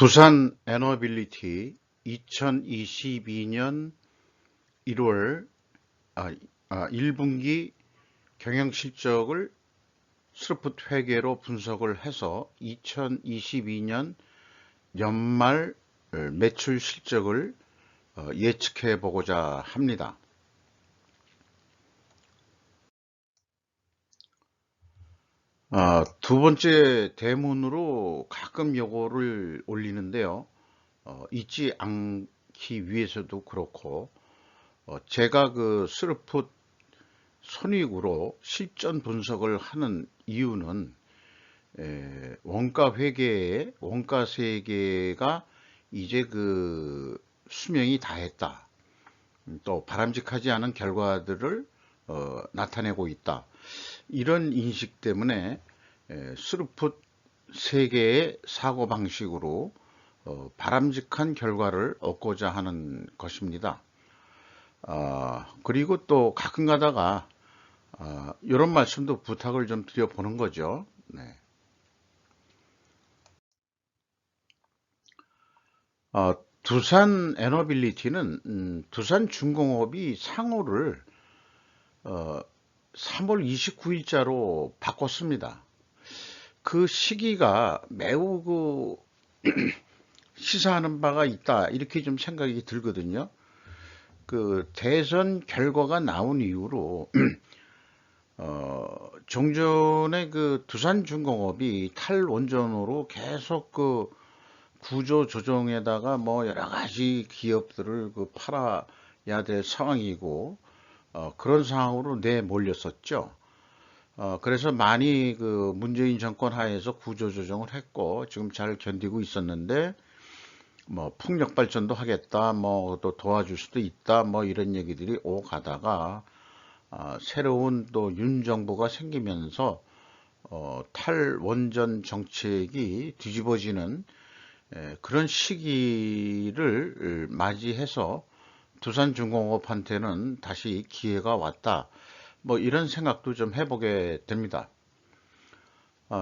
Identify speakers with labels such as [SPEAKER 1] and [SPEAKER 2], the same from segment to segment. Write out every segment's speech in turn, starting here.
[SPEAKER 1] 두산 에너빌리티 2022년 1월 1분기 경영실적을 스루풋 회계로 분석을 해서 2022년 연말 매출 실적을 예측해 보고자 합니다. 두 번째 대문으로 가끔 요거를 올리는데요. 잊지 않기 위해서도 그렇고, 제가 그 스루풋 손익으로 실전 분석을 하는 이유는 원가 회계의 원가 세계가 이제 그 수명이 다했다. 또 바람직하지 않은 결과들을 나타내고 있다. 이런 인식 때문에 스루풋 세계의 사고방식으로 바람직한 결과를 얻고자 하는 것입니다. 그리고 또 가끔 가다가 이런 말씀도 부탁을 좀 드려보는 거죠. 네. 두산 에너빌리티는 두산중공업이 상호를 3월 29일자로 바꿨습니다. 그 시기가 매우 그 시사하는 바가 있다 이렇게 좀 생각이 들거든요. 그 대선 결과가 나온 이후로 종전에 그 두산중공업이 탈원전으로 계속 그 구조 조정에다가 뭐 여러 가지 기업들을 그 팔아야 될 상황이고 그런 상황으로 내몰렸었죠. 그래서 많이 그 문재인 정권 하에서 구조 조정을 했고 지금 잘 견디고 있었는데 뭐 풍력 발전도 하겠다, 뭐 또 도와줄 수도 있다, 뭐 이런 얘기들이 오가다가 새로운 또 윤 정부가 생기면서 탈원전 정책이 뒤집어지는 그런 시기를 맞이해서 두산중공업한테는 다시 기회가 왔다. 뭐 이런 생각도 좀 해보게 됩니다.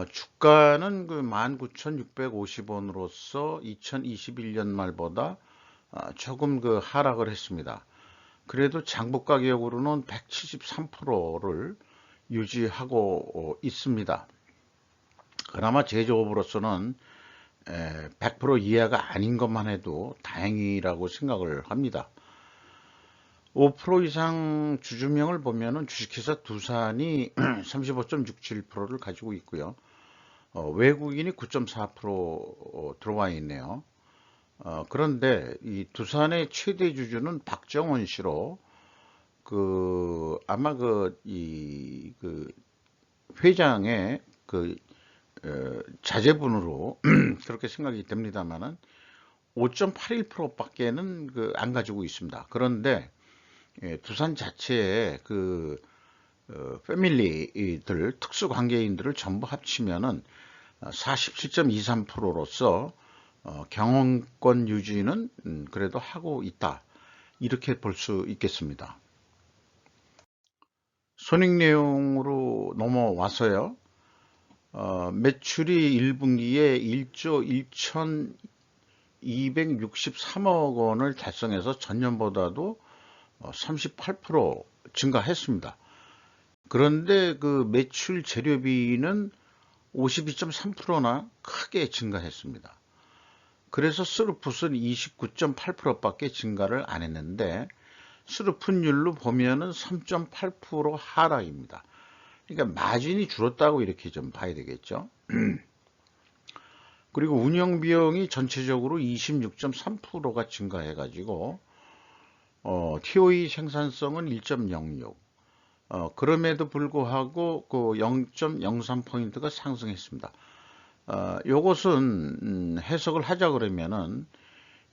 [SPEAKER 1] 주가는 그 19,650원으로서 2021년 말보다 조금 그 하락을 했습니다. 그래도 장부 가격으로는 173%를 유지하고 있습니다. 그나마 제조업으로서는 100% 이하가 아닌 것만 해도 다행이라고 생각을 합니다. 5% 이상 주주명을 보면은 주식회사 두산이 35.67%를 가지고 있고요. 외국인이 9.4% 들어와 있네요. 그런데 이 두산의 최대 주주는 박정원 씨로 그 아마 그 회장의 그 자제분으로 그렇게 생각이 됩니다만은 5.81%밖에는 그 안 가지고 있습니다. 그런데 두산 자체의 그 패밀리들 특수관계인들을 전부 합치면은 47.23%로서 경영권 유지는 그래도 하고 있다. 이렇게 볼 수 있겠습니다. 손익 내용으로 넘어와서요. 매출이 1분기에 1조 1,263억 원을 달성해서 전년보다도 38% 증가했습니다. 그런데 그 매출 재료비는 52.3%나 크게 증가했습니다. 그래서 스루풋은 29.8%밖에 증가를 안 했는데 스루풋율로 보면은 3.8% 하락입니다. 그러니까 마진이 줄었다고 이렇게 좀 봐야 되겠죠. 그리고 운영비용이 전체적으로 26.3%가 증가해가지고 TOE 생산성은 1.06. 그럼에도 불구하고 그 0.03포인트가 상승했습니다. 요것은 해석을 하자 그러면은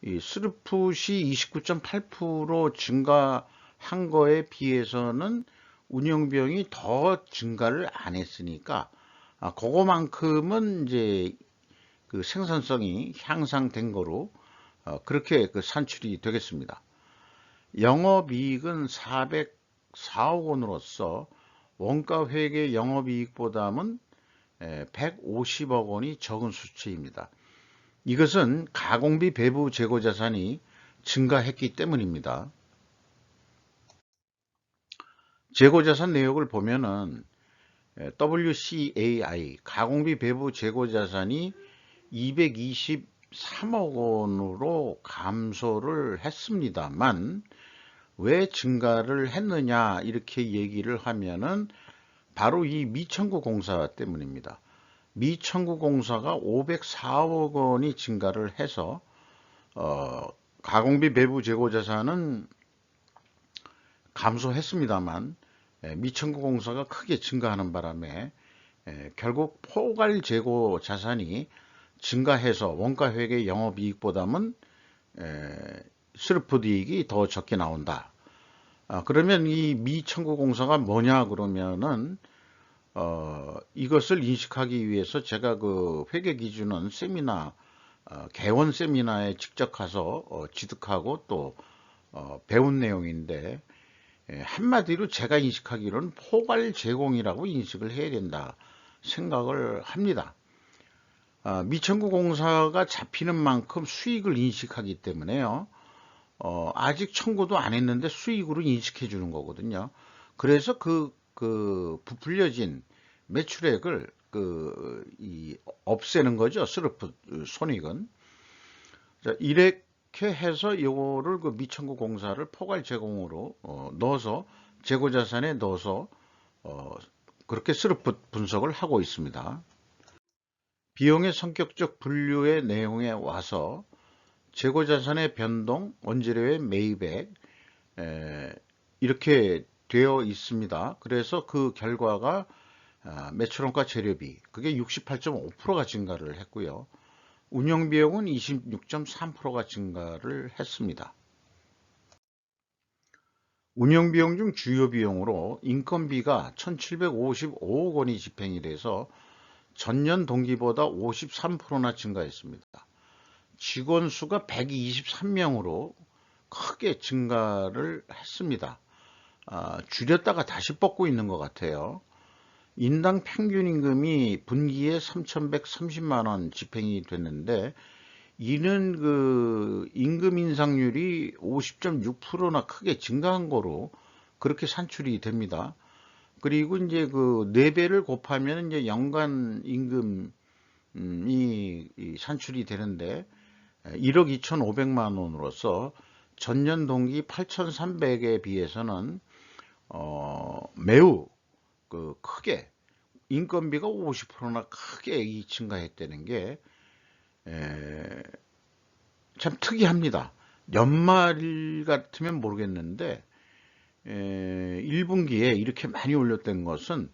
[SPEAKER 1] 이 스루풋이 29.8% 증가한 거에 비해서는 운영비용이 더 증가를 안 했으니까 그거만큼은 이제 그 생산성이 향상된 거로 그렇게 그 산출이 되겠습니다. 영업이익은 404억 원으로서 원가 회계 영업이익보다는 150억 원이 적은 수치입니다. 이것은 가공비 배부 재고자산이 증가했기 때문입니다. 재고자산 내역을 보면은 WCAI 가공비 배부 재고자산이 223억 원으로 감소를 했습니다만 왜 증가를 했느냐 이렇게 얘기를 하면은 바로 이 미청구 공사 때문입니다. 미청구 공사가 504억 원이 증가를 해서 가공비 배부 재고자산은 감소했습니다만 미청구 공사가 크게 증가하는 바람에 결국 포괄 재고 자산이 증가해서 원가 회계 영업이익보다는 스루풋 이익이 더 적게 나온다. 그러면 이 미청구 공사가 뭐냐 그러면은 이것을 인식하기 위해서 제가 그 회계 기준은 세미나 개원 세미나에 직접 가서 취득하고 또 배운 내용인데 한마디로 제가 인식하기로는 포괄 제공이라고 인식을 해야 된다 생각을 합니다. 미청구 공사가 잡히는 만큼 수익을 인식하기 때문에요. 아직 청구도 안 했는데 수익으로 인식해 주는 거거든요. 그래서 부풀려진 매출액을 없애는 거죠. 스루풋 손익은. 자, 이렇게 해서 이거를 그 미청구 공사를 포괄 제공으로 넣어서 재고자산에 넣어서 그렇게 스루풋 분석을 하고 있습니다. 비용의 성격적 분류의 내용에 와서 재고자산의 변동, 원재료의 매입액 이렇게 되어 있습니다. 그래서 그 결과가 매출원가 재료비 그게 68.5%가 증가를 했고요. 운영비용은 26.3%가 증가를 했습니다. 운영비용 중 주요 비용으로 인건비가 1,755억 원이 집행이 돼서 전년 동기보다 53%나 증가했습니다. 직원 수가 123명으로 크게 증가를 했습니다. 줄였다가 다시 뻗고 있는 것 같아요. 인당 평균 임금이 분기에 3,130만 원 집행이 됐는데 이는 그 임금 인상률이 50.6%나 크게 증가한 거로 그렇게 산출이 됩니다. 그리고 이제 그 4배를 곱하면 이제 연간 임금이 산출이 되는데 1억 2,500만 원으로서 전년 동기 8,300에 비해서는 매우 크게 인건비가 50%나 크게 증가했다는 게 참 특이합니다. 연말 같으면 모르겠는데 1분기에 이렇게 많이 올렸던 것은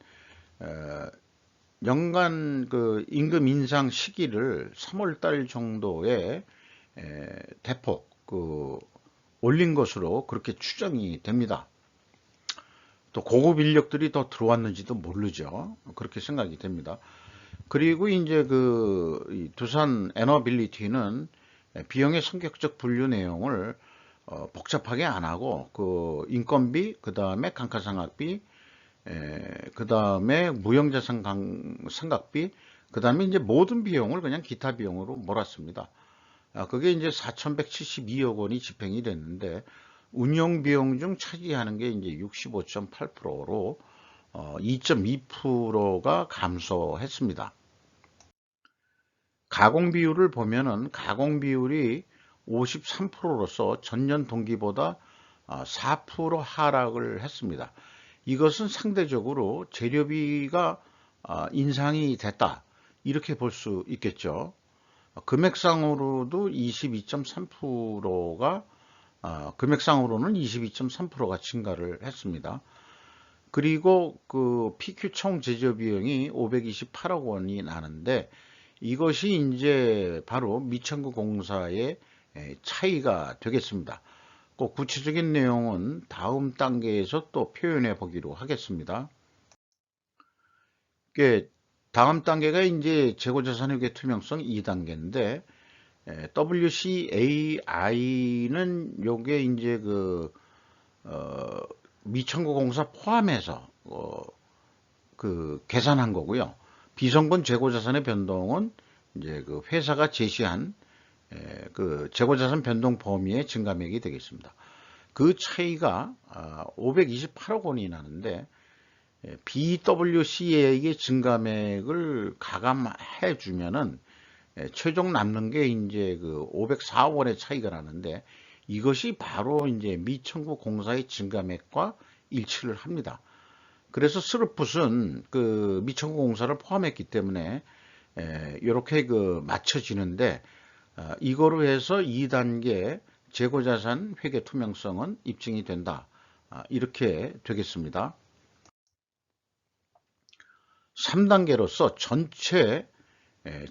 [SPEAKER 1] 연간 그 임금 인상 시기를 3월달 정도에 대폭 올린 것으로 그렇게 추정이 됩니다. 또 고급 인력들이 더 들어왔는지도 모르죠. 그렇게 생각이 됩니다. 그리고 이제 두산 에너빌리티는 비용의 성격적 분류 내용을 복잡하게 안 하고 인건비, 그 다음에 감가상각비, 그 다음에 무형자산 상각비, 그 다음에 이제 모든 비용을 그냥 기타 비용으로 몰았습니다. 그게 이제 4,172억 원이 집행이 됐는데 운영 비용 중 차지하는 게 이제 65.8%로 2.2%가 감소했습니다. 가공 비율을 보면은 가공 비율이 53%로서 전년 동기보다 4% 하락을 했습니다. 이것은 상대적으로 재료비가 인상이 됐다 이렇게 볼 수 있겠죠. 금액상으로도 22.3%가 금액상으로는 22.3%가 증가를 했습니다. 그리고 PQ 총 제조 비용이 528억 원이 나는데 이것이 이제 바로 미청구 공사의 차이가 되겠습니다. 꼭 구체적인 내용은 다음 단계에서 또 표현해 보기로 하겠습니다. 다음 단계가 이제 재고자산회계 투명성 2단계인데 WCAI는 요게 이제 미청구 공사 포함해서 계산한 거고요. 비성분 재고자산의 변동은 이제 회사가 제시한 그 재고자산 변동 범위의 증감액이 되겠습니다. 그 차이가 528억 원이 나는데 BWCA의 증감액을 가감해 주면은 최종 남는 게 이제 그 504억 원의 차이가 나는데 이것이 바로 이제 미청구 공사의 증감액과 일치를 합니다. 그래서 스루풋은 그 미청구 공사를 포함했기 때문에 이렇게 그 맞춰지는데 이거로 해서 2단계 재고자산 회계 투명성은 입증이 된다. 이렇게 되겠습니다. 3단계로서 전체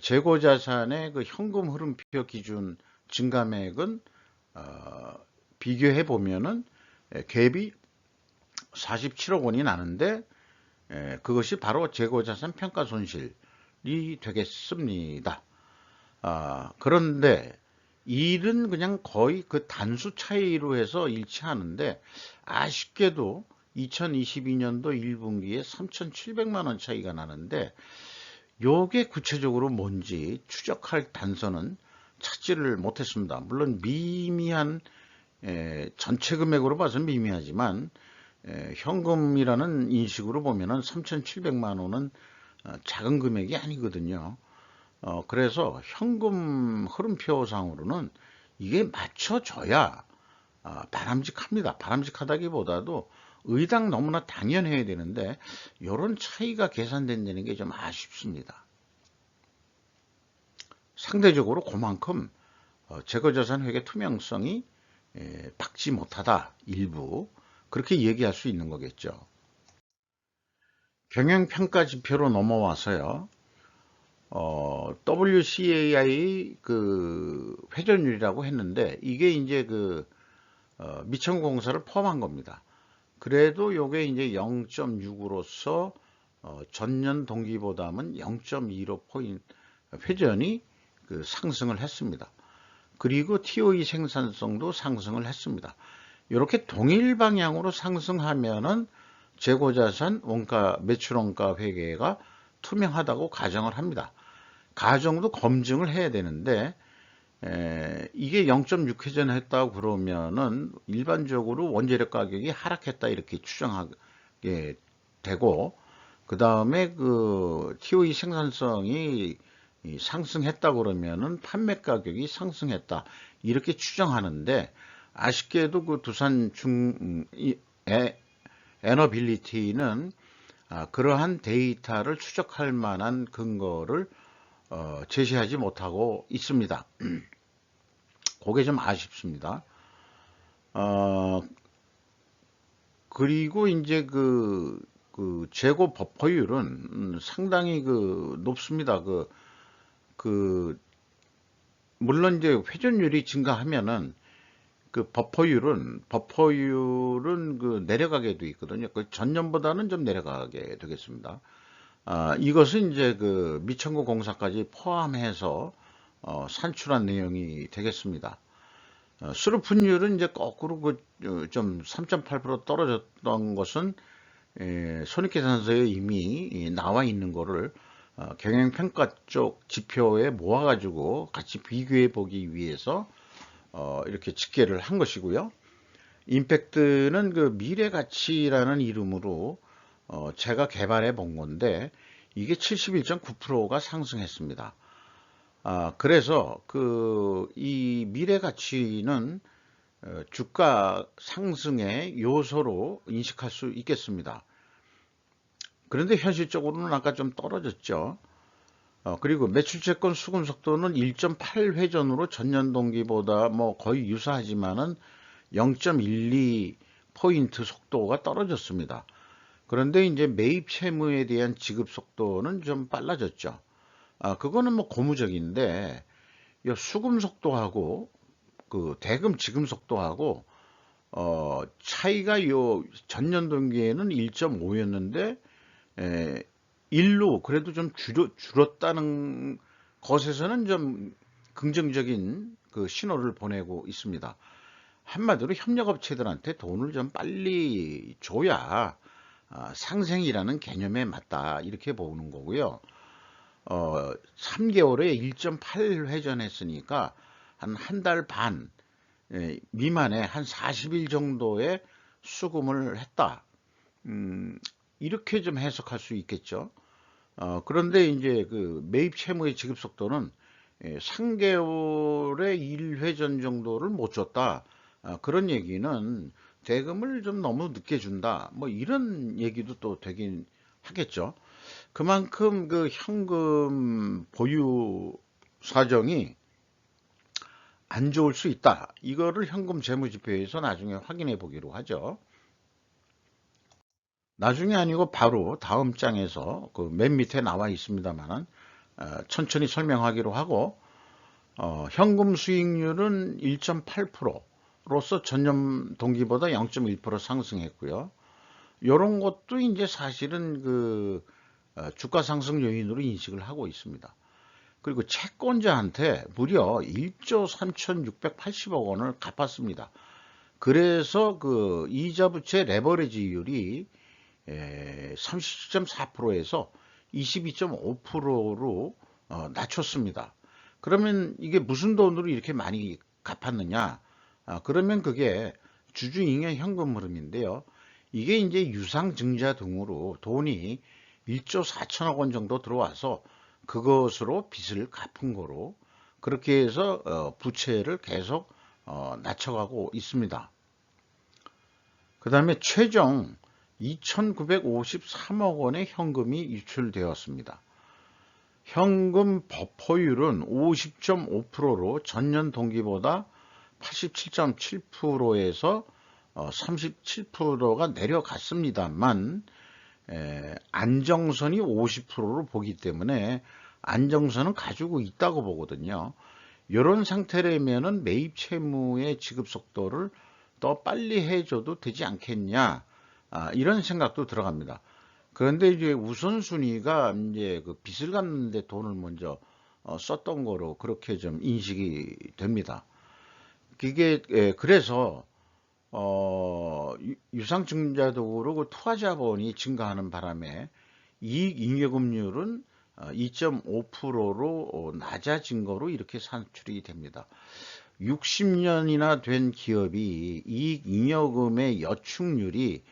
[SPEAKER 1] 재고자산의 그 현금 흐름표 기준 증감액은 비교해 보면은 갭이 47억 원이 나는데 그것이 바로 재고자산 평가 손실이 되겠습니다. 그런데 일은 그냥 거의 그 단수 차이로 해서 일치하는데 아쉽게도 2022년도 1분기에 3,700만 원 차이가 나는데 요게 구체적으로 뭔지 추적할 단서는 찾지를 못했습니다. 물론 미미한 전체 금액으로 봐서는 미미하지만 현금이라는 인식으로 보면은 3,700만 원은 작은 금액이 아니거든요. 그래서 현금 흐름표상으로는 이게 맞춰져야 바람직합니다. 바람직하다기보다도 의당 너무나 당연해야 되는데 이런 차이가 계산된다는 게 좀 아쉽습니다. 상대적으로 그만큼 재고자산 회계 투명성이 박지 못하다 일부 그렇게 얘기할 수 있는 거겠죠. 경영평가 지표로 넘어와서요. WCAI 그 회전율이라고 했는데 이게 이제 그 미천공사를 포함한 겁니다. 그래도 요게 이제 0.6으로서 전년 동기보다는 0.15포인트 회전이 그 상승을 했습니다. 그리고 TOE 생산성도 상승을 했습니다. 이렇게 동일 방향으로 상승하면은 재고자산 원가 매출 원가 회계가 투명하다고 가정을 합니다. 가정도 검증을 해야 되는데 이게 0.6회전 했다고 그러면은 일반적으로 원재료 가격이 하락했다 이렇게 추정하게 되고 그 다음에 그 TOE 생산성이 상승했다 그러면은 판매 가격이 상승했다 이렇게 추정하는데 아쉽게도 그 두산 에너빌리티는 그러한 데이터를 추적할 만한 근거를 제시하지 못하고 있습니다. 그게 좀 아쉽습니다. 그리고 이제 그 재고 버퍼율은 상당히 그 높습니다. 물론 이제 회전율이 증가하면은 그 버퍼율은 그 내려가게 돼 있거든요. 그 전년보다는 좀 내려가게 되겠습니다. 이것은 이제 그 미천구 공사까지 포함해서 산출한 내용이 되겠습니다. 수루풋율은 이제 거꾸로 좀 3.8% 떨어졌던 것은 손익계산서에 이미 나와 있는 거를 경영평가 쪽 지표에 모아가지고 같이 비교해 보기 위해서 이렇게 집계를 한 것이고요. 임팩트는 그 미래가치라는 이름으로 제가 개발해 본 건데 이게 71.9%가 상승했습니다. 그래서 이 미래가치는 주가 상승의 요소로 인식할 수 있겠습니다. 그런데 현실적으로는 아까 좀 떨어졌죠. 그리고 매출채권 수급 속도는 1.8회전으로 전년 동기보다 뭐 거의 유사하지만은 0.12포인트 속도가 떨어졌습니다. 그런데 이제 매입 채무에 대한 지급 속도는 좀 빨라졌죠. 그거는 뭐 고무적인데 수금 속도하고 그 대금 지급 속도하고 차이가 요 전년 동기에는 1.5였는데 1로 그래도 좀 줄었다는 것에서는 좀 긍정적인 그 신호를 보내고 있습니다. 한마디로 협력업체들한테 돈을 좀 빨리 줘야 상생이라는 개념에 맞다 이렇게 보는 거고요. 3개월에 1.8회전 했으니까 한 달 반 미만에 한 40일 정도의 수금을 했다. 이렇게 좀 해석할 수 있겠죠. 그런데 이제 그 매입 채무의 지급 속도는 3개월에 1회전 정도를 못 줬다. 그런 얘기는 대금을 좀 너무 늦게 준다. 뭐 이런 얘기도 또 되긴 하겠죠. 그만큼 그 현금 보유 사정이 안 좋을 수 있다. 이거를 현금 재무지표에서 나중에 확인해 보기로 하죠. 나중에 아니고 바로 다음 장에서 그 맨 밑에 나와 있습니다만은 천천히 설명하기로 하고, 현금 수익률은 1.8%로서 전년 동기보다 0.1% 상승했고요. 이런 것도 이제 사실은 그 주가 상승 요인으로 인식을 하고 있습니다. 그리고 채권자한테 무려 1조 3,680억 원을 갚았습니다. 그래서 그 이자 부채 레버리지율이 30.4%에서 22.5%로 낮췄습니다. 그러면 이게 무슨 돈으로 이렇게 많이 갚았느냐? 그러면 그게 주주잉여 현금 흐름인데요. 이게 이제 유상증자 등으로 돈이 1조 4천억 원 정도 들어와서 그것으로 빚을 갚은 거로 그렇게 해서 부채를 계속 낮춰가고 있습니다. 그 다음에 최종 2,953억 원의 현금이 유출되었습니다. 현금 버퍼율은 50.5%로 전년 동기보다 87.7%에서 37%가 내려갔습니다만 안정선이 50%로 보기 때문에 안정선은 가지고 있다고 보거든요. 이런 상태라면은 매입 채무의 지급 속도를 더 빨리 해줘도 되지 않겠냐, 이런 생각도 들어갑니다. 그런데 이제 우선순위가 이제 그 빚을 갚는데 돈을 먼저 썼던 거로 그렇게 좀 인식이 됩니다. 그게 그래서 유상증자도 그렇고 투하자본이 증가하는 바람에 이익잉여금률은 2.5%로 낮아진 거로 이렇게 산출이 됩니다. 60년이나 된 기업이 이익잉여금의 여충률이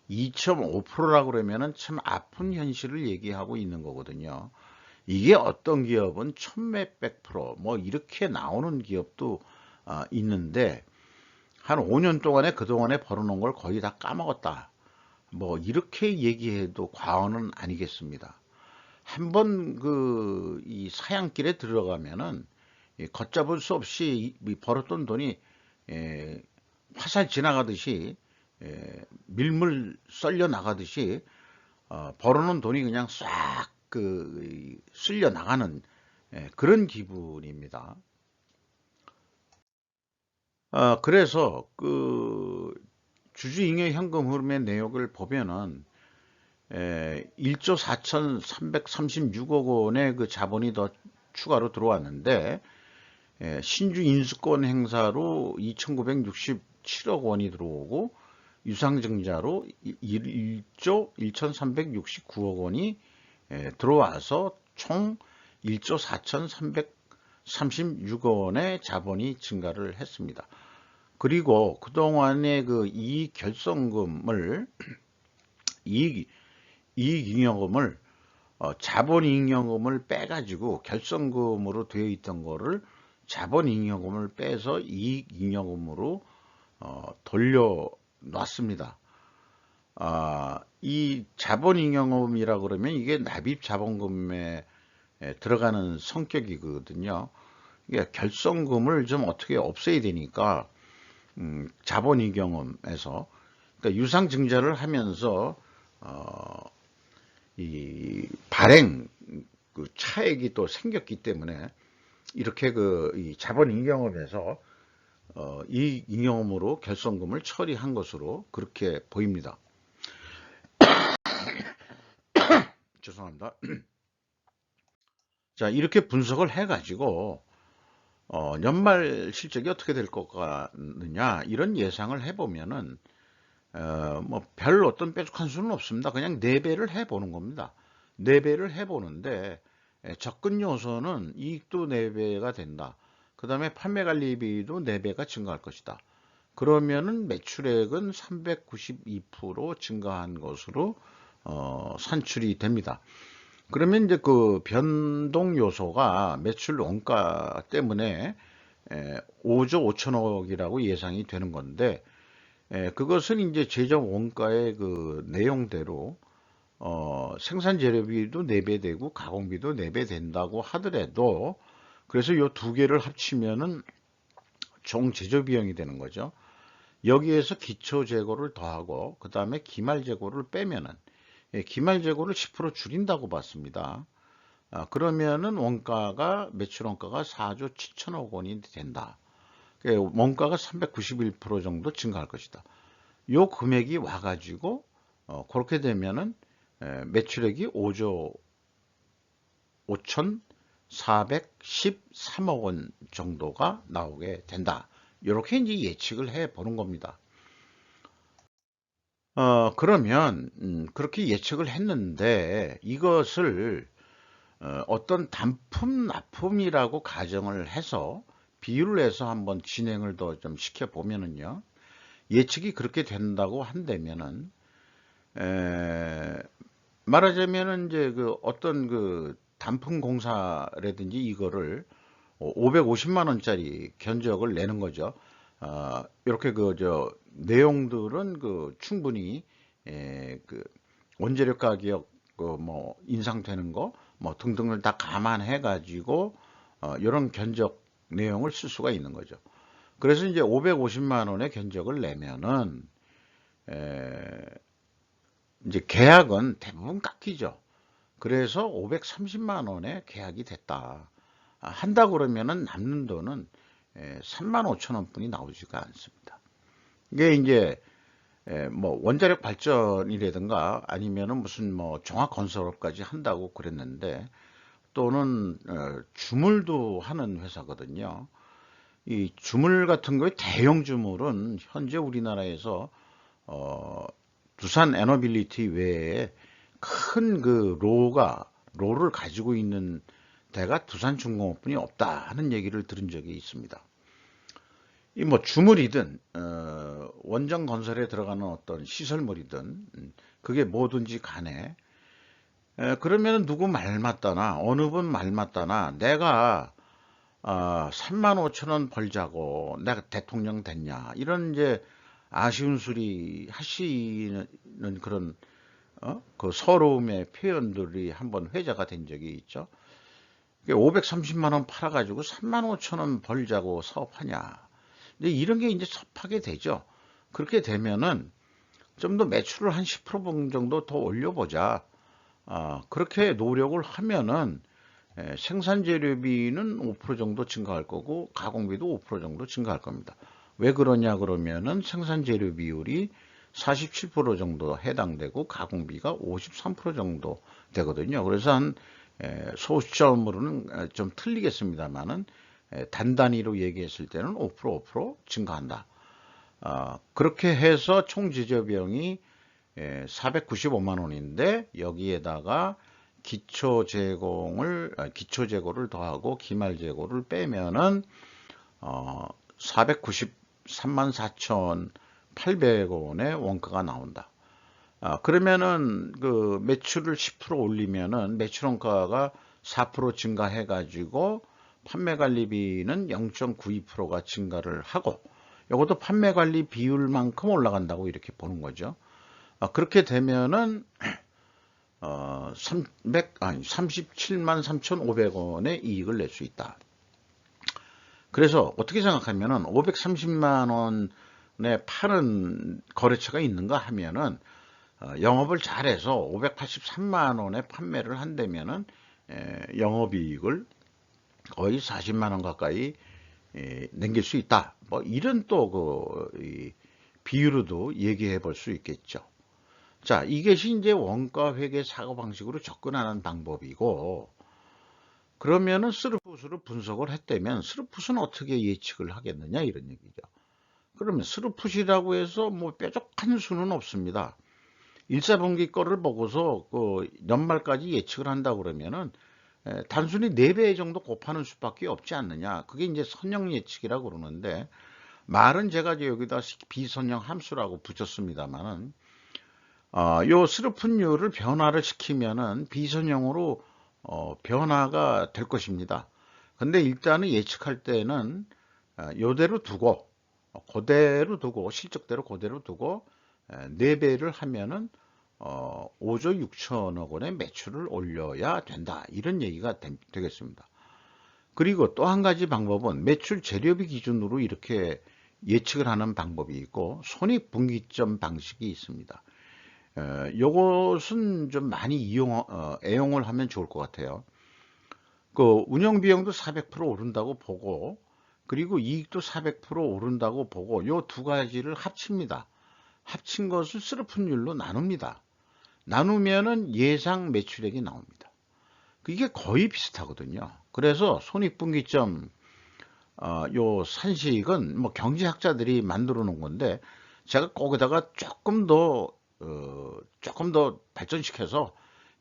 [SPEAKER 1] 2.5%라고 그러면은 참 아픈 현실을 얘기하고 있는 거거든요. 이게 어떤 기업은 천몇백 프로 뭐 이렇게 나오는 기업도 있는데 한 5년 동안에 그동안에 벌어놓은 걸 거의 다 까먹었다. 뭐 이렇게 얘기해도 과언은 아니겠습니다. 한번 그 이 사양길에 들어가면은 걷잡을 수 없이 벌었던 돈이 화살 지나가듯이 밀물 썰려 나가듯이 벌어놓은 돈이 그냥 싹 그 쓸려 나가는 그런 기분입니다. 그래서 그 주주잉여 현금 흐름의 내역을 보면은 1조 4,336억 원의 그 자본이 더 추가로 들어왔는데 신주 인수권 행사로 2,967억 원이 들어오고 유상증자로 1조 1,369억 원이 들어와서 총 1조 4,336억 원의 자본이 증가를 했습니다. 그리고 그동안의 그 이익 결성금을 이익잉여금을 자본잉여금을 빼가지고 결성금으로 되어 있던 거를 자본잉여금을 빼서 이익잉여금으로 돌려놨습니다. 이 자본잉여금이라 그러면 이게 납입자본금에 들어가는 성격이거든요. 이게 결성금을 좀 어떻게 없애야 되니까 자본잉여금에서 그러니까 유상증자를 하면서 이 발행 그 차액이 또 생겼기 때문에 이렇게 이 자본잉여금에서 이익잉여금으로 결성금을 처리한 것으로 그렇게 보입니다. 죄송합니다. 자, 이렇게 분석을 해가지고 연말 실적이 어떻게 될 것 같느냐 이런 예상을 해보면은 뭐 별 어떤 뾰족한 수는 없습니다. 그냥 4배를 해보는 겁니다. 4배를 해보는데 접근 요소는 이익도 4배가 된다. 그 다음에 판매관리비도 4배가 증가할 것이다. 그러면은 매출액은 392% 증가한 것으로 산출이 됩니다. 그러면 이제 그 변동 요소가 매출 원가 때문에 5조 5천억이라고 예상이 되는 건데, 그것은 이제 제작 원가의 그 내용대로 생산 재료비도 4배 되고 가공비도 4배 된다고 하더라도, 그래서 요 두 개를 합치면은 총 제조 비용이 되는 거죠. 여기에서 기초 재고를 더하고 그 다음에 기말 재고를 빼면은, 기말 재고를 10% 줄인다고 봤습니다. 그러면은 원가가 매출 원가가 4조 7천억 원이 된다. 원가가 391% 정도 증가할 것이다. 요 금액이 와가지고 그렇게 되면은 매출액이 5조 5,413억 원 정도가 나오게 된다. 이렇게 이제 예측을 해 보는 겁니다. 그러면 그렇게 예측을 했는데 이것을 어떤 단품 납품이라고 가정을 해서 비율을 해서 한번 진행을 더 좀 시켜 보면은요, 예측이 그렇게 된다고 한다면은 말하자면은 이제 그 어떤 그 단품 공사라든지 이거를 550만 원짜리 견적을 내는 거죠. 이렇게 그 저 내용들은 그 충분히 그 원재료 가격 그 뭐 인상되는 거 뭐 등등을 다 감안해 가지고 이런 견적 내용을 쓸 수가 있는 거죠. 그래서 이제 550만 원의 견적을 내면은 이제 계약은 대부분 깎이죠. 그래서 530만 원에 계약이 됐다. 한다 그러면은 남는 돈은 3만 5천 원뿐이 나오지가 않습니다. 이게 이제 뭐 원자력 발전이라든가 아니면은 무슨 뭐 종합건설업까지 한다고 그랬는데, 또는 주물도 하는 회사거든요. 이 주물 같은 거에 대형 주물은 현재 우리나라에서 두산 에너빌리티 외에 큰 그 로를 가지고 있는 데가 두산중공업뿐이 없다 하는 얘기를 들은 적이 있습니다. 이 뭐 주물이든 원전 건설에 들어가는 어떤 시설물이든 그게 뭐든지 간에 그러면 누구 말 맞다나 어느 분 말 맞다나 내가 3만 5천 원 벌자고 내가 대통령 됐냐 이런 이제 아쉬운 소리 하시는 그런 그 서러움의 표현들이 한번 회자가 된 적이 있죠. 530만 원 팔아가지고 3만 5천 원 벌자고 사업하냐. 근데 이런 게 이제 섭하게 되죠. 그렇게 되면은 좀 더 매출을 한 10% 정도 더 올려보자. 그렇게 노력을 하면은 생산 재료비는 5% 정도 증가할 거고 가공비도 5% 정도 증가할 겁니다. 왜 그러냐 그러면은 생산 재료 비율이 47% 정도 해당되고 가공비가 53% 정도 되거든요. 그래서 한 소수점으로는 좀 틀리겠습니다만은 단단위로 얘기했을 때는 5% 증가한다. 그렇게 해서 총 제조비용이 495만 원인데 여기에다가 기초 재고를 더하고 기말 재고를 빼면은 493만 4,800원의 원가가 나온다. 그러면은 그 매출을 10% 올리면은 매출 원가가 4% 증가해 가지고 판매 관리비는 0.92%가 증가를 하고, 이것도 판매 관리 비율만큼 올라간다고 이렇게 보는 거죠. 그렇게 되면은 37만 3,500원의 이익을 낼 수 있다. 그래서 어떻게 생각하면은 530만 원에 파는 거래처가 있는가 하면은 영업을 잘해서 583만 원에 판매를 한다면은 영업이익을 거의 40만 원 가까이 남길 수 있다. 뭐 이런 또 그 비유로도 얘기해 볼 수 있겠죠. 자, 이것이 이제 원가 회계 사고 방식으로 접근하는 방법이고, 그러면은 스루풋으로 분석을 했다면 스루풋은 어떻게 예측을 하겠느냐 이런 얘기죠. 그러면 스루풋이라고 해서 뭐 뾰족한 수는 없습니다. 1, 4분기 거를 보고서 그 연말까지 예측을 한다 그러면은 단순히 4배 정도 곱하는 수밖에 없지 않느냐. 그게 이제 선형 예측이라고 그러는데, 말은 제가 이제 여기다 비선형 함수라고 붙였습니다만은, 요 스르픈율을 변화를 시키면은 비선형으로 변화가 될 것입니다. 근데 일단은 예측할 때는 요대로 두고, 그대로 두고, 실적대로 그대로 두고 4배를 하면은 5조 6천억 원의 매출을 올려야 된다. 이런 얘기가 되겠습니다. 그리고 또 한 가지 방법은 매출 재료비 기준으로 이렇게 예측을 하는 방법이 있고, 손익분기점 방식이 있습니다. 요것은 좀 많이 애용을 하면 좋을 것 같아요. 그 운영비용도 400% 오른다고 보고, 그리고 이익도 400% 오른다고 보고, 요 두 가지를 합칩니다. 합친 것을 스르픈율로 나눕니다. 나누면은 예상 매출액이 나옵니다. 이게 거의 비슷하거든요. 그래서 손익분기점 요 산식은 뭐 경제학자들이 만들어 놓은 건데, 제가 거기다가 조금 더 발전시켜서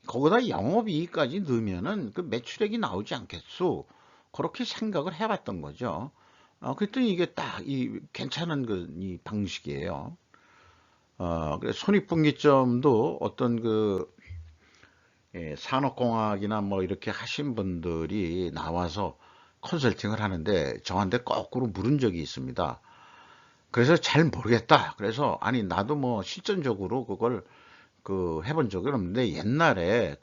[SPEAKER 1] 거기다 영업이익까지 넣으면은 그 매출액이 나오지 않겠소? 그렇게 생각을 해봤던 거죠. 그랬더니 이게 딱 괜찮은 이 방식이에요. 그래서 손익분기점도 어떤 산업공학이나 뭐 이렇게 하신 분들이 나와서 컨설팅을 하는데 저한테 거꾸로 물은 적이 있습니다. 그래서 잘 모르겠다. 그래서 아니 나도 뭐 실전적으로 그걸 해본 적은 없는데, 옛날에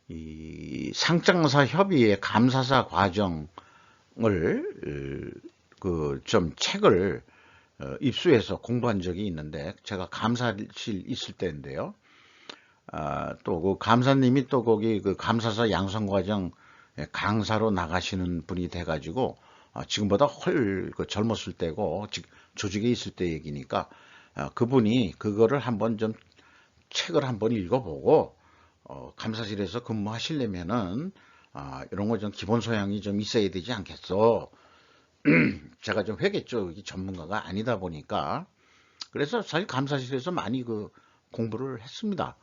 [SPEAKER 1] 이 상장사 협의회 감사사 과정을 좀 책을 입수해서 공부한 적이 있는데, 제가 감사실 있을 때인데요. 또 그 감사님이 또 거기 감사사 양성과정 강사로 나가시는 분이 돼가지고, 지금보다 훨 젊었을 때고 조직에 있을 때 얘기니까, 그분이 그거를 한번 좀 책을 한번 읽어보고 감사실에서 근무하시려면은 이런 거 좀 기본 소양이 좀 있어야 되지 않겠어. 제가 좀 회계 쪽이 전문가가 아니다 보니까, 그래서 사실 감사실에서 많이 공부를 했습니다.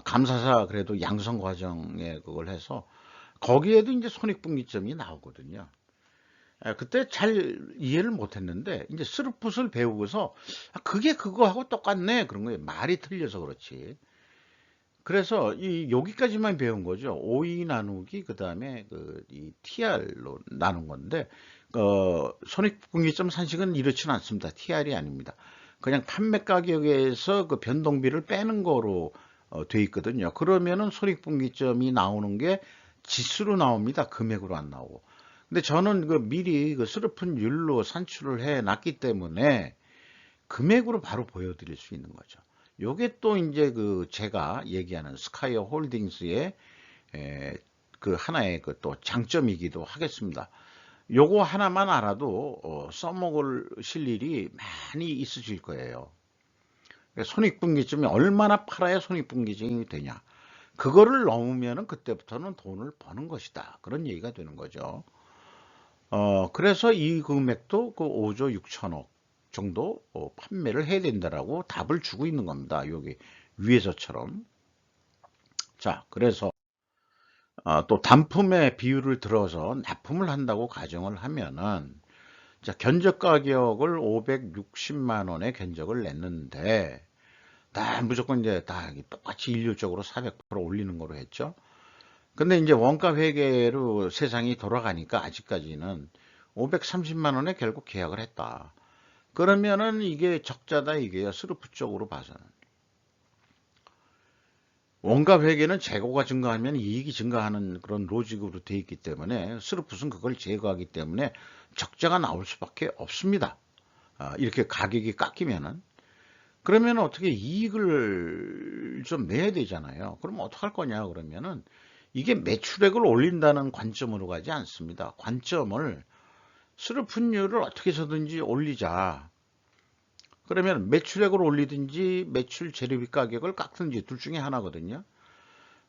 [SPEAKER 1] 감사사 그래도 양성 과정에 그걸 해서 거기에도 이제 손익분기점이 나오거든요. 그때 잘 이해를 못했는데 이제 스르풋을 배우고서 그게 그거하고 똑같네 그런 거예요. 말이 틀려서 그렇지. 그래서 여기까지만 배운 거죠. OE 나누기 그다음에 이 TR로 나눈 건데, 손익분기점 산식은 이렇지는 않습니다. TR이 아닙니다. 그냥 판매 가격에서 그 변동비를 빼는 거로 돼 있거든요. 그러면은 손익분기점이 나오는 게 지수로 나옵니다. 금액으로 안 나오고. 근데 저는 미리 스르픈율로 산출을 해 놨기 때문에 금액으로 바로 보여드릴 수 있는 거죠. 요게 또 이제 제가 얘기하는 스카이어 홀딩스의 하나의 또 장점이기도 하겠습니다. 요거 하나만 알아도 써먹으실 일이 많이 있으실 거예요. 손익분기점이 얼마나 팔아야 손익분기점이 되냐. 그거를 넘으면은 그때부터는 돈을 버는 것이다. 그런 얘기가 되는 거죠. 그래서 이 금액도 5조 6천억 정도 판매를 해야 된다라고 답을 주고 있는 겁니다. 여기 위에서처럼. 자, 그래서 또 단품의 비율을 들어서 납품을 한다고 가정을 하면은, 자, 견적 가격을 560만 원에 견적을 냈는데, 다 무조건 이제 다 똑같이 일률적으로 400% 올리는 거로 했죠. 근데 이제 원가 회계로 세상이 돌아가니까 아직까지는 530만 원에 결국 계약을 했다. 그러면은 이게 적자다 이게요. 스루프 쪽으로 봐서는. 원가 회계는 재고가 증가하면 이익이 증가하는 그런 로직으로 되어 있기 때문에, 스루풋은 그걸 제거하기 때문에 적자가 나올 수밖에 없습니다. 이렇게 가격이 깎이면은. 그러면 어떻게 이익을 좀 내야 되잖아요. 그럼 어떡할 거냐 그러면은, 이게 매출액을 올린다는 관점으로 가지 않습니다. 관점을 스르픈율을 어떻게 해서든지 올리자. 그러면 매출액을 올리든지 매출 재료비 가격을 깎든지 둘 중에 하나거든요.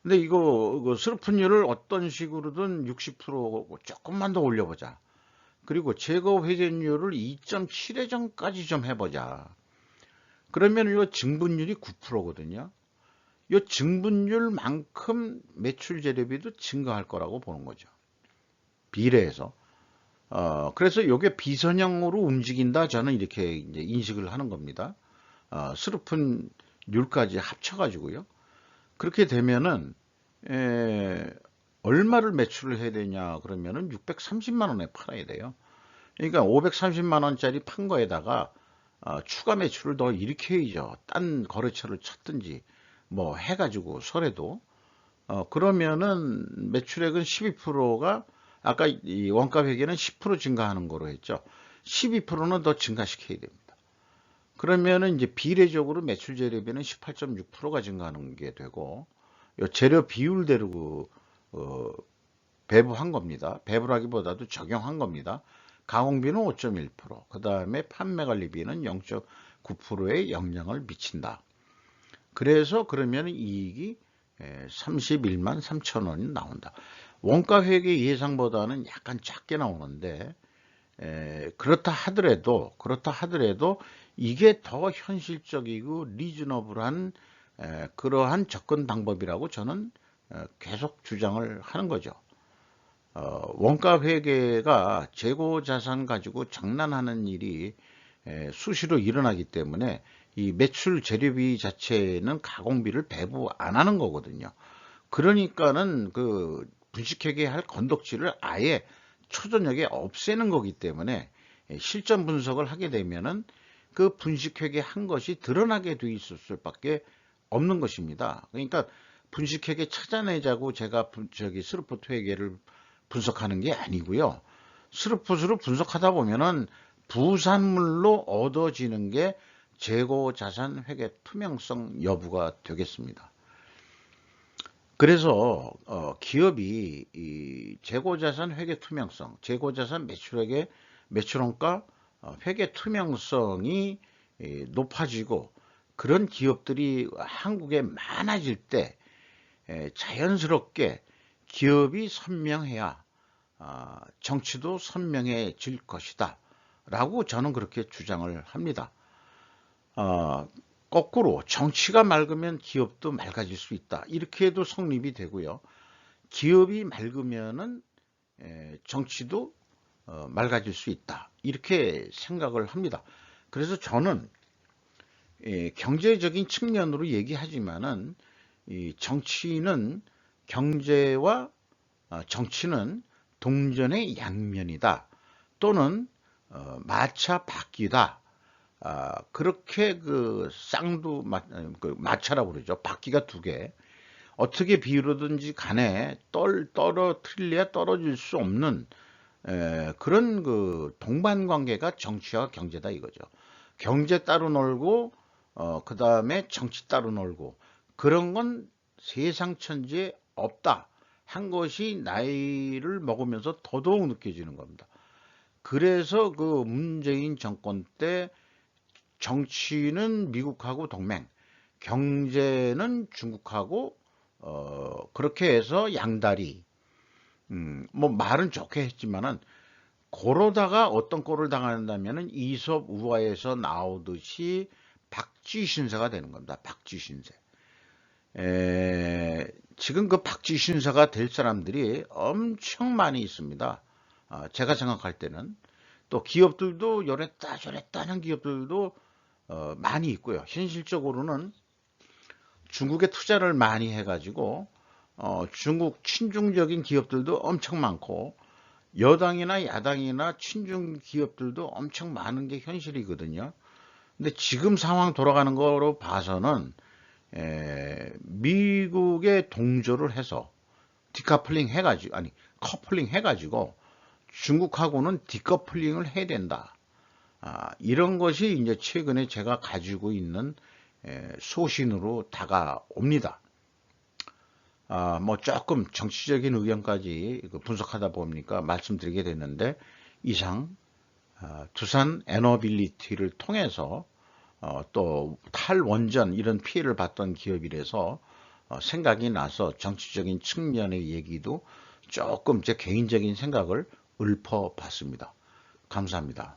[SPEAKER 1] 근데 이거 스르픈율을 어떤 식으로든 60% 조금만 더 올려보자. 그리고 재고 회전율을 2.7회전까지 좀 해보자. 그러면 이거 증분율이 9%거든요. 이 증분율만큼 매출 재료비도 증가할 거라고 보는 거죠. 비례해서. 그래서 이게 비선형으로 움직인다, 저는 이렇게 이제 인식을 하는 겁니다. 스루픈율까지 합쳐가지고요. 그렇게 되면은 얼마를 매출을 해야 되냐 그러면은 630만 원에 팔아야 돼요. 그러니까 530만 원짜리 판 거에다가 추가 매출을 더 일으켜야죠. 딴 거래처를 찾든지 뭐 해가지고 설에도 그러면은 매출액은 12%가 아까 이 원가 회계는 10% 증가하는 거로 했죠. 12%는 더 증가시켜야 됩니다. 그러면은 이제 비례적으로 매출 재료비는 18.6%가 증가하는 게 되고, 요 재료 비율대로 배부한 겁니다. 배부라기보다도 적용한 겁니다. 가공비는 5.1%, 그 다음에 판매 관리비는 0.9%의 영향을 미친다. 그래서 그러면 이익이 31만 3천 원이 나온다. 원가 회계 예상보다는 약간 작게 나오는데 그렇다 하더라도 이게 더 현실적이고 리즈너블한 그러한 접근 방법이라고 저는 계속 주장을 하는 거죠. 원가 회계가 재고 자산 가지고 장난하는 일이 수시로 일어나기 때문에 이 매출 재료비 자체는 가공비를 배부 안 하는 거거든요. 그러니까는 그 분식회계 할 건덕지를 아예 초저녁에 없애는 거기 때문에 실전 분석을 하게 되면은 그 분식회계 한 것이 드러나게 돼 있을 수밖에 없는 것입니다. 그러니까 분식회계 찾아내자고 제가 스루풋 회계를 분석하는 게 아니고요. 스루풋으로 분석하다 보면은 부산물로 얻어지는 게 재고 자산 회계 투명성 여부가 되겠습니다. 그래서 기업이 이 재고자산 회계 투명성, 재고자산 매출액의 매출원가 회계 투명성이 높아지고 그런 기업들이 한국에 많아질 때 자연스럽게 기업이 선명해야 정치도 선명해질 것이다 라고 저는 그렇게 주장을 합니다. 거꾸로 정치가 맑으면 기업도 맑아질 수 있다. 이렇게 해도 성립이 되고요. 기업이 맑으면은 정치도 맑아질 수 있다. 이렇게 생각을 합니다. 그래서 저는 경제적인 측면으로 얘기하지만은 이 정치는 경제와 정치는 동전의 양면이다. 또는 마차 바퀴다. 그렇게 그 쌍두 마차라고 그러죠. 바퀴가 두 개. 어떻게 비유로든지 간에 떨어뜨릴래야 떨어질 수 없는 그런 그 동반 관계가 정치와 경제다 이거죠. 경제 따로 놀고 그 다음에 정치 따로 놀고 그런 건 세상 천지에 없다 한 것이 나이를 먹으면서 더더욱 느껴지는 겁니다. 그래서 그 문재인 정권 때 정치는 미국하고 동맹, 경제는 중국하고 그렇게 해서 양다리. 뭐 말은 좋게 했지만은 그러다가 어떤 꼴을 당한다면은 이솝 우화에서 나오듯이 박쥐 신세가 되는 겁니다. 박쥐 신세. 지금 그 박쥐 신세가 될 사람들이 엄청 많이 있습니다. 제가 생각할 때는 또 기업들도 요랬다 저랬다 하는 기업들도 많이 있고요. 현실적으로는 중국에 투자를 많이 해가지고 중국 친중적인 기업들도 엄청 많고 여당이나 야당이나 친중 기업들도 엄청 많은 게 현실이거든요. 근데 지금 상황 돌아가는 거로 봐서는 미국에 동조를 해서 디커플링 해가지고 아니 커플링 해가지고 중국하고는 디커플링을 해야 된다. 이런 것이 이제 최근에 제가 가지고 있는 소신으로 다가옵니다. 뭐 조금 정치적인 의견까지 분석하다 보니까 말씀드리게 됐는데 이상 두산 에너빌리티를 통해서 또 탈원전 이런 피해를 봤던 기업이라서 생각이 나서 정치적인 측면의 얘기도 조금 제 개인적인 생각을 읊어봤습니다. 감사합니다.